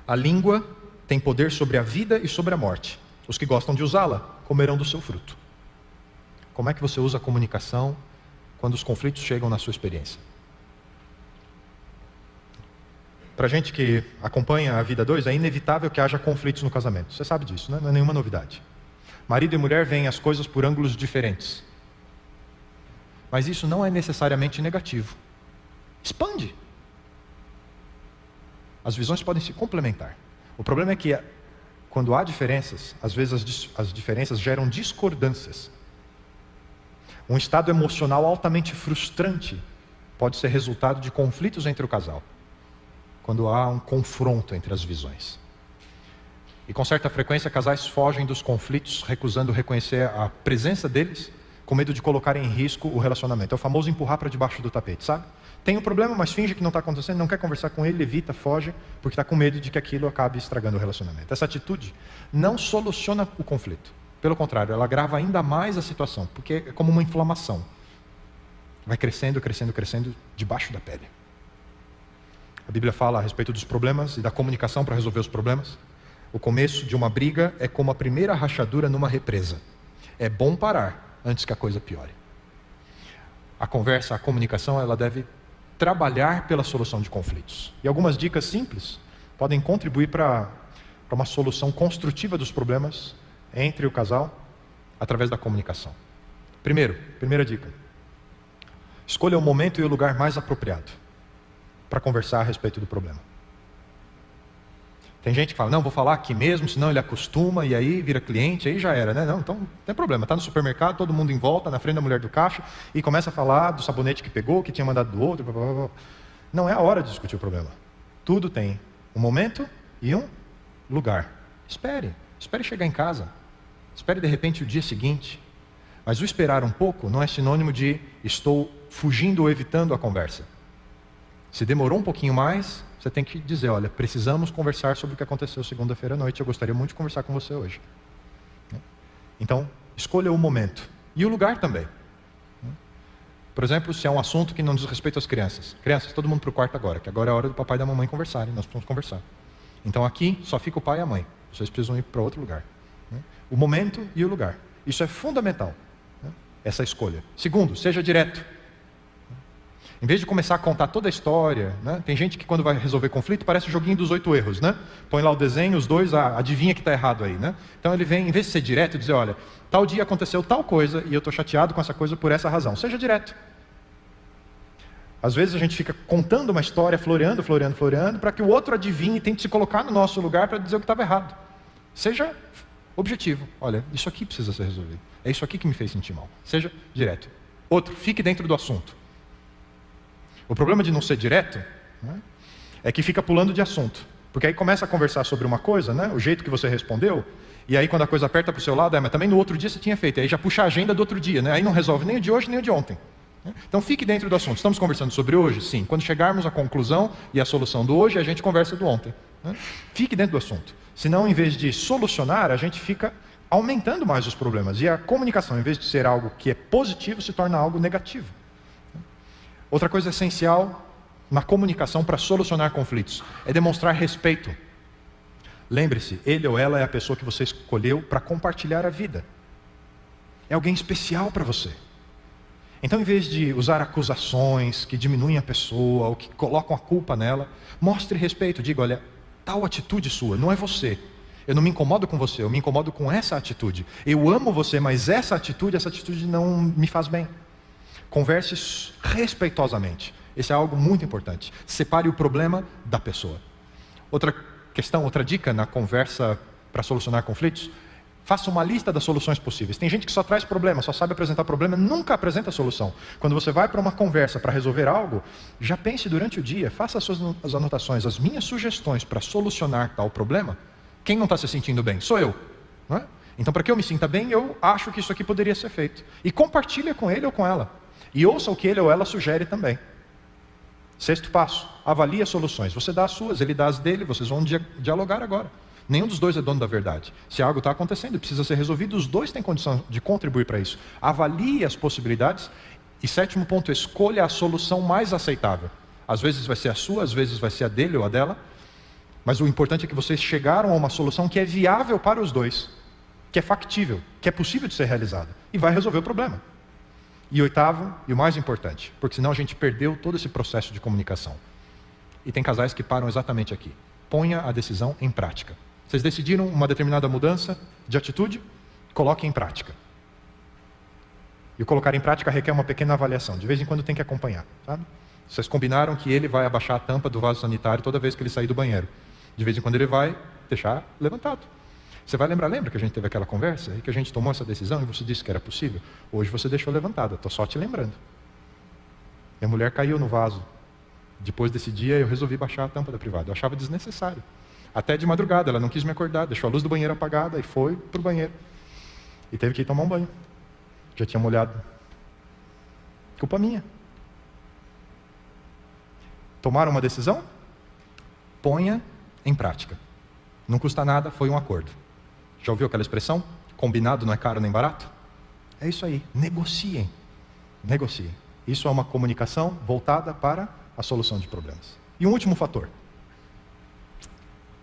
A língua tem poder sobre a vida e sobre a morte. Os que gostam de usá-la comerão do seu fruto. Como é que você usa a comunicação quando os conflitos chegam na sua experiência? Para a gente que acompanha a vida 2, é inevitável que haja conflitos no casamento. Você sabe disso, né? Não é nenhuma novidade. Marido e mulher veem as coisas por ângulos diferentes. Mas isso não é necessariamente negativo. Expande. As visões podem se complementar. O problema é que, quando há diferenças, às vezes as diferenças geram discordâncias. Um estado emocional altamente frustrante pode ser resultado de conflitos entre o casal, quando há um confronto entre as visões. E com certa frequência, casais fogem dos conflitos, recusando reconhecer a presença deles, com medo de colocar em risco o relacionamento. É o famoso empurrar para debaixo do tapete, sabe? Tem um problema, mas finge que não está acontecendo, não quer conversar com ele, evita, foge, porque está com medo de que aquilo acabe estragando o relacionamento. Essa atitude não soluciona o conflito. Pelo contrário, ela agrava ainda mais a situação, porque é como uma inflamação. Vai crescendo, crescendo, crescendo debaixo da pele. A Bíblia fala a respeito dos problemas e da comunicação para resolver os problemas. O começo de uma briga é como a primeira rachadura numa represa. É bom parar antes que a coisa piore. a conversa, a comunicação, ela deve trabalhar pela solução de conflitos. E algumas dicas simples podem contribuir para uma solução construtiva dos problemas entre o casal através da comunicação. Primeira dica: escolha o momento e o lugar mais apropriado para conversar a respeito do problema. Tem gente que fala, não, vou falar aqui mesmo, senão ele acostuma e aí vira cliente, aí já era, né? Não, então não tem problema, está no supermercado, todo mundo em volta, na frente da mulher do caixa, e começa a falar do sabonete que pegou, que tinha mandado do outro, blá, blá, blá. Não é a hora de discutir o problema. Tudo tem um momento e um lugar. Espere chegar em casa, espere de repente o dia seguinte. Mas o esperar um pouco não é sinônimo de estou fugindo ou evitando a conversa. Se demorou um pouquinho mais, você tem que dizer, olha, precisamos conversar sobre o que aconteceu segunda-feira à noite, eu gostaria muito de conversar com você hoje. Então, escolha o momento. E o lugar também. Por exemplo, se é um assunto que não diz respeito às crianças. Crianças, todo mundo para o quarto agora, que agora é a hora do papai e da mamãe conversarem, nós precisamos conversar. Então aqui só fica o pai e a mãe. Vocês precisam ir para outro lugar. O momento e o lugar. Isso é fundamental, essa escolha. Segundo, seja direto. Em vez de começar a contar toda a história, né? Tem gente que quando vai resolver conflito parece o joguinho dos 8 erros, né? Põe lá o desenho, os dois, adivinha que está errado aí, né? Então ele vem, em vez de ser direto, dizer, olha, tal dia aconteceu tal coisa e eu estou chateado com essa coisa por essa razão. Seja direto. Às vezes a gente fica contando uma história, floreando, para que o outro adivinhe e tente se colocar no nosso lugar para dizer o que estava errado. Seja objetivo. Olha, isso aqui precisa ser resolvido. É isso aqui que me fez sentir mal. Seja direto. Outro, fique dentro do assunto. O problema de não ser direto, né, é que fica pulando de assunto. Porque aí começa a conversar sobre uma coisa, né, o jeito que você respondeu, e aí quando a coisa aperta para o seu lado, mas também no outro dia você tinha feito, aí já puxa a agenda do outro dia, né, aí não resolve nem o de hoje nem o de ontem. Então fique dentro do assunto. Estamos conversando sobre hoje? Sim. Quando chegarmos à conclusão e à solução do hoje, a gente conversa do ontem. Né? Fique dentro do assunto. Senão, em vez de solucionar, a gente fica aumentando mais os problemas. E a comunicação, em vez de ser algo que é positivo, se torna algo negativo. Outra coisa essencial na comunicação para solucionar conflitos é demonstrar respeito. Lembre-se, ele ou ela é a pessoa que você escolheu para compartilhar a vida. É alguém especial para você. Então, em vez de usar acusações que diminuem a pessoa ou que colocam a culpa nela, mostre respeito. Diga, olha, tal atitude sua não é você. Eu não me incomodo com você, eu me incomodo com essa atitude. Eu amo você, mas essa atitude não me faz bem. Converse respeitosamente. Esse é algo muito importante. Separe o problema da pessoa. Outra questão, outra dica na conversa para solucionar conflitos: faça uma lista das soluções possíveis. Tem gente que só traz problema, só sabe apresentar problema, nunca apresenta a solução. Quando você vai para uma conversa para resolver algo, já pense durante o dia, faça as suas anotações, as minhas sugestões para solucionar tal problema. Quem não está se sentindo bem? Sou eu. Não é? Então, para que eu me sinta bem, eu acho que isso aqui poderia ser feito. E compartilha com ele ou com ela. E ouça o que ele ou ela sugere também. Sexto passo, avalie as soluções. Você dá as suas, ele dá as dele, vocês vão dialogar agora. Nenhum dos dois é dono da verdade. Se algo está acontecendo e precisa ser resolvido, os dois têm condição de contribuir para isso. Avalie as possibilidades. E sétimo ponto, escolha a solução mais aceitável. Às vezes vai ser a sua, às vezes vai ser a dele ou a dela. Mas o importante é que vocês chegaram a uma solução que é viável para os dois, que é factível, que é possível de ser realizada. E vai resolver o problema. E oitavo, e o mais importante, porque senão a gente perdeu todo esse processo de comunicação. E tem casais que param exatamente aqui. Ponha a decisão em prática. Vocês decidiram uma determinada mudança de atitude? Coloque em prática. E o colocar em prática requer uma pequena avaliação. De vez em quando tem que acompanhar, sabe? Vocês combinaram que ele vai abaixar a tampa do vaso sanitário toda vez que ele sair do banheiro. De vez em quando ele vai deixar levantado. Você vai lembra que a gente teve aquela conversa e que a gente tomou essa decisão e você disse que era possível? Hoje você deixou levantada, estou só te lembrando. Minha mulher caiu no vaso. Depois desse dia eu resolvi baixar a tampa da privada. Eu achava desnecessário. Até de madrugada, ela não quis me acordar, deixou a luz do banheiro apagada e foi para o banheiro. E teve que ir tomar um banho. Já tinha molhado. Culpa minha. Tomaram uma decisão? Ponha em prática. Não custa nada, foi um acordo. Já ouviu aquela expressão? Combinado não é caro nem barato? É isso aí. Negociem. Negociem. Isso é uma comunicação voltada para a solução de problemas. E um último fator.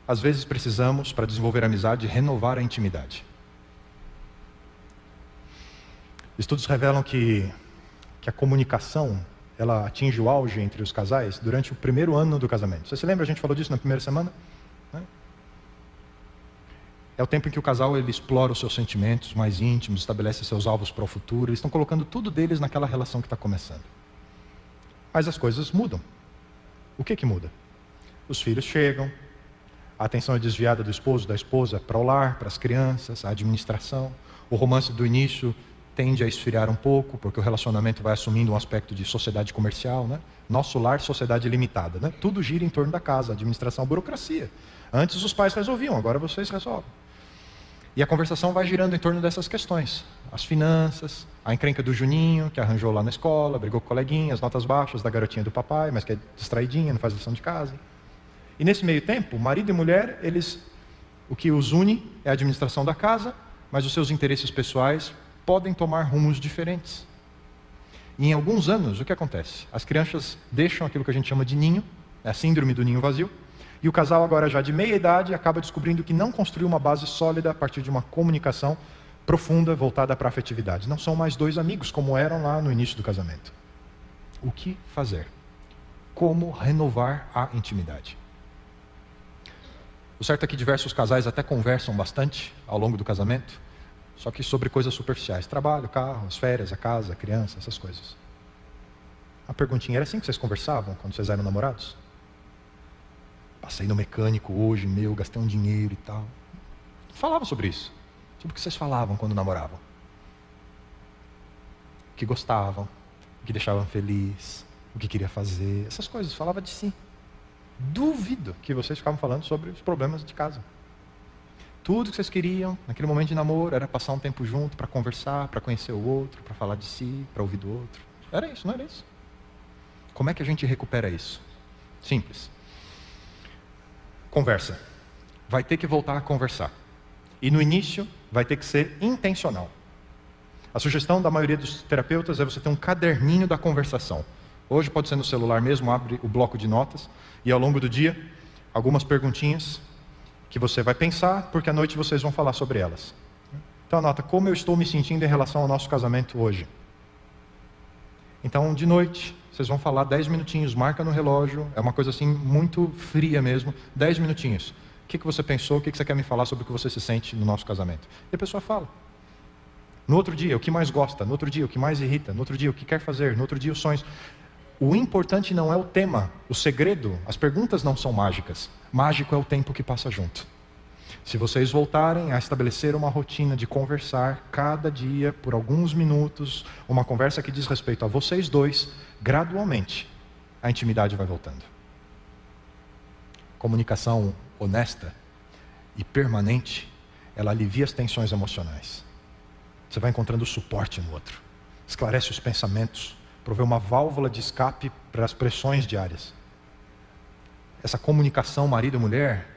Às vezes precisamos, para desenvolver a amizade, renovar a intimidade. Estudos revelam que que a comunicação ela atinge o auge entre os casais durante o primeiro ano do casamento. Você se lembra? A gente falou disso na primeira semana? É o tempo em que o casal ele explora os seus sentimentos mais íntimos, estabelece seus alvos para o futuro. Eles estão colocando tudo deles naquela relação que está começando. Mas as coisas mudam. O que muda? Os filhos chegam, a atenção é desviada do esposo, da esposa para o lar, para as crianças, a administração. O romance do início tende a esfriar um pouco, porque o relacionamento vai assumindo um aspecto de sociedade comercial, né? Nosso lar, sociedade limitada, né? Tudo gira em torno da casa, administração, burocracia. Antes os pais resolviam, agora vocês resolvem. E a conversação vai girando em torno dessas questões. As finanças, a encrenca do Juninho, que arranjou lá na escola, brigou com o coleguinha, as notas baixas da garotinha do papai, mas que é distraidinha, não faz lição de casa. E nesse meio tempo, marido e mulher, o que os une é a administração da casa, mas os seus interesses pessoais podem tomar rumos diferentes. E em alguns anos, o que acontece? As crianças deixam aquilo que a gente chama de ninho, é a síndrome do ninho vazio, e o casal agora já de meia idade acaba descobrindo que não construiu uma base sólida a partir de uma comunicação profunda voltada para a afetividade. Não são mais dois amigos como eram lá no início do casamento. O que fazer? Como renovar a intimidade? O certo é que diversos casais até conversam bastante ao longo do casamento, só que sobre coisas superficiais. Trabalho, carro, as férias, a casa, a criança, essas coisas. A perguntinha, era assim que vocês conversavam quando vocês eram namorados? Passei no mecânico hoje, gastei um dinheiro e tal. Falavam sobre isso. Sobre o que vocês falavam quando namoravam. O que gostavam, o que deixavam feliz, o que queria fazer, essas coisas. Falava de si. Duvido que vocês ficavam falando sobre os problemas de casa. Tudo que vocês queriam, naquele momento de namoro, era passar um tempo junto para conversar, para conhecer o outro, para falar de si, para ouvir do outro. Era isso, não era isso? Como é que a gente recupera isso? Simples. Conversa. Vai ter que voltar a conversar. E no início, vai ter que ser intencional. A sugestão da maioria dos terapeutas é você ter um caderninho da conversação. Hoje pode ser no celular mesmo, abre o bloco de notas, e ao longo do dia, algumas perguntinhas que você vai pensar, porque à noite vocês vão falar sobre elas. Então anota, como eu estou me sentindo em relação ao nosso casamento hoje? Então, de noite, vocês vão falar 10 minutinhos, marca no relógio, é uma coisa assim muito fria mesmo, 10 minutinhos. O que você pensou, o que você quer me falar sobre o que você se sente no nosso casamento? E a pessoa fala. No outro dia, o que mais gosta, no outro dia, o que mais irrita, no outro dia, o que quer fazer, no outro dia, os sonhos. O importante não é o tema, o segredo, as perguntas não são mágicas. Mágico é o tempo que passa junto. Se vocês voltarem a estabelecer uma rotina de conversar cada dia, por alguns minutos, uma conversa que diz respeito a vocês dois, gradualmente, a intimidade vai voltando. Comunicação honesta e permanente, ela alivia as tensões emocionais. Você vai encontrando suporte no outro, esclarece os pensamentos, provê uma válvula de escape para as pressões diárias. Essa comunicação marido e mulher,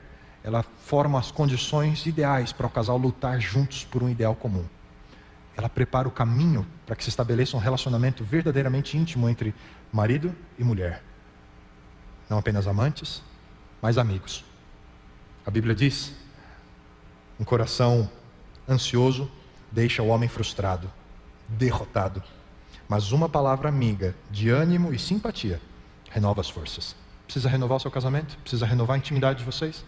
ela forma as condições ideais para o casal lutar juntos por um ideal comum. Ela prepara o caminho para que se estabeleça um relacionamento verdadeiramente íntimo entre marido e mulher. Não apenas amantes, mas amigos. A Bíblia diz, um coração ansioso deixa o homem frustrado, derrotado. Mas uma palavra amiga, de ânimo e simpatia, renova as forças. Precisa renovar o seu casamento? Precisa renovar a intimidade de vocês?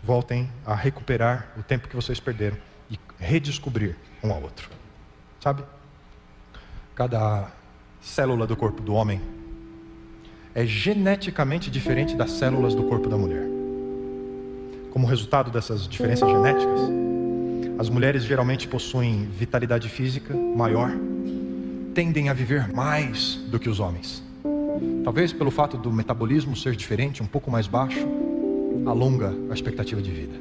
Voltem a recuperar o tempo que vocês perderam e redescobrir um ao outro. Sabe? Cada célula do corpo do homem é geneticamente diferente das células do corpo da mulher. Como resultado dessas diferenças genéticas, as mulheres geralmente possuem vitalidade física maior, tendem a viver mais do que os homens. Talvez pelo fato do metabolismo ser diferente, um pouco mais baixo, alonga a expectativa de vida.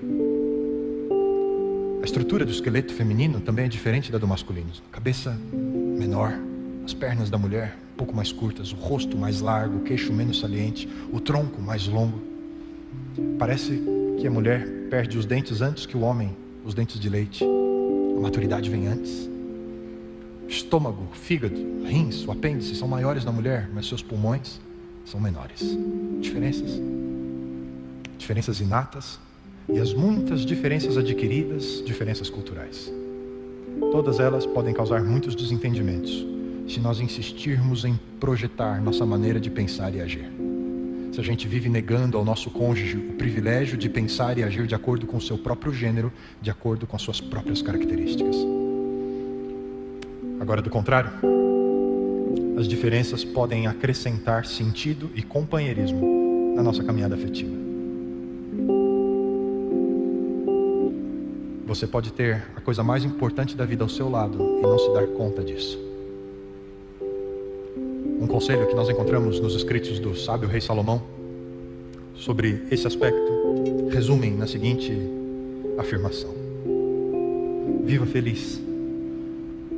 A estrutura do esqueleto feminino também é diferente da do masculino. A cabeça menor, as pernas da mulher um pouco mais curtas, o rosto mais largo, o queixo menos saliente, o tronco mais longo. Parece que a mulher perde os dentes antes que o homem, os dentes de leite. A maturidade vem antes. Estômago, fígado, rins, o apêndice são maiores na mulher, mas seus pulmões são menores. Diferenças inatas e as muitas diferenças adquiridas, diferenças culturais. Todas elas podem causar muitos desentendimentos se nós insistirmos em projetar nossa maneira de pensar e agir. Se a gente vive negando ao nosso cônjuge o privilégio de pensar e agir de acordo com o seu próprio gênero, de acordo com as suas próprias características. Agora, do contrário, as diferenças podem acrescentar sentido e companheirismo na nossa caminhada afetiva. Você pode ter a coisa mais importante da vida ao seu lado e não se dar conta disso. Um conselho que nós encontramos nos escritos do sábio rei Salomão sobre esse aspecto resumem na seguinte afirmação: viva feliz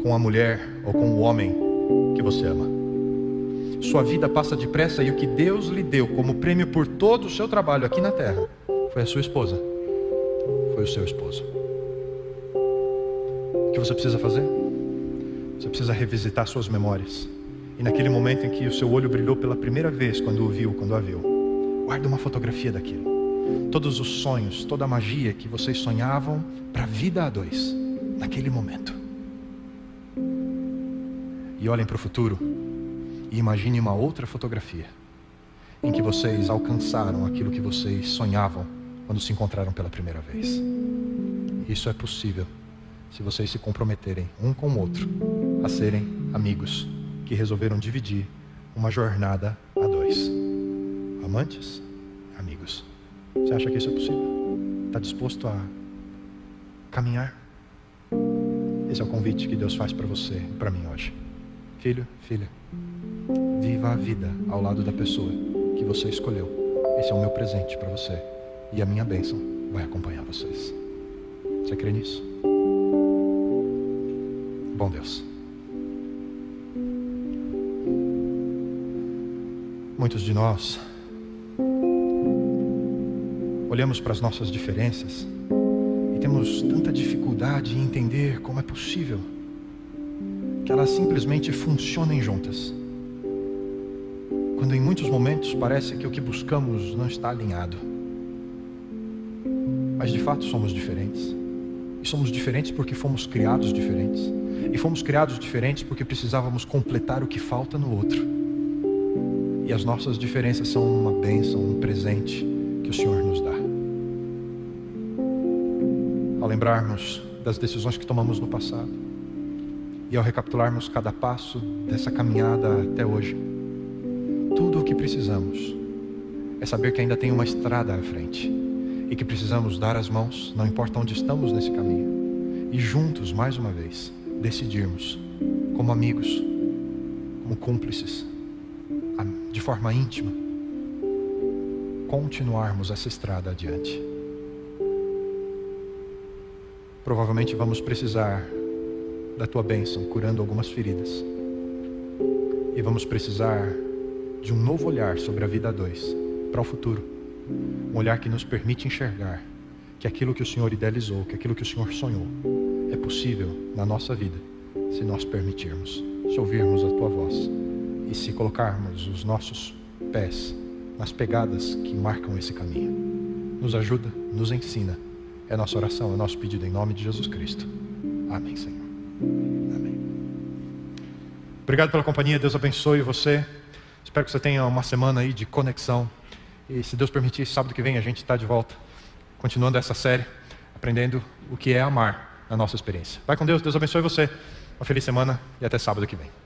com a mulher ou com o homem que você ama. Sua vida passa depressa e o que Deus lhe deu como prêmio por todo o seu trabalho aqui na terra foi a sua esposa, foi o seu esposo. O que você precisa fazer? Você precisa revisitar suas memórias. E naquele momento em que o seu olho brilhou pela primeira vez quando a viu, guarde uma fotografia daquilo. Todos os sonhos, toda a magia que vocês sonhavam para a vida a dois, naquele momento. E olhem para o futuro e imagine uma outra fotografia em que vocês alcançaram aquilo que vocês sonhavam quando se encontraram pela primeira vez. Isso é possível se vocês se comprometerem um com o outro a serem amigos que resolveram dividir uma jornada a dois. Amantes, amigos. Você acha que isso é possível? Está disposto a caminhar? Esse é o convite que Deus faz para você e para mim hoje. Filho, filha, viva a vida ao lado da pessoa que você escolheu. Esse é o meu presente para você. E a minha bênção vai acompanhar vocês. Você crê nisso? Bom Deus. Muitos de nós olhamos para as nossas diferenças e temos tanta dificuldade em entender como é possível que elas simplesmente funcionem juntas, quando em muitos momentos parece que o que buscamos não está alinhado. Mas de fato somos diferentes, e somos diferentes porque fomos criados diferentes, e fomos criados diferentes porque precisávamos completar o que falta no outro. E as nossas diferenças são uma bênção, um presente que o Senhor nos dá. Ao lembrarmos das decisões que tomamos no passado e ao recapitularmos cada passo dessa caminhada até hoje, tudo o que precisamos é saber que ainda tem uma estrada à frente e que precisamos dar as mãos, não importa onde estamos nesse caminho, e juntos, mais uma vez, decidirmos, como amigos, como cúmplices, de forma íntima, continuarmos essa estrada adiante. Provavelmente vamos precisar da tua bênção, curando algumas feridas. E vamos precisar de um novo olhar sobre a vida a dois, para o futuro. Um olhar que nos permite enxergar que aquilo que o Senhor idealizou, que aquilo que o Senhor sonhou, é possível na nossa vida, se nós permitirmos, se ouvirmos a tua voz e se colocarmos os nossos pés nas pegadas que marcam esse caminho. Nos ajuda, nos ensina. É a nossa oração, é o nosso pedido em nome de Jesus Cristo. Amém, Senhor. Amém. Obrigado pela companhia, Deus abençoe você. Espero que você tenha uma semana aí de conexão. E se Deus permitir, sábado que vem a gente está de volta, continuando essa série, aprendendo o que é amar na nossa experiência. Vai com Deus, Deus abençoe você. Uma feliz semana e até sábado que vem.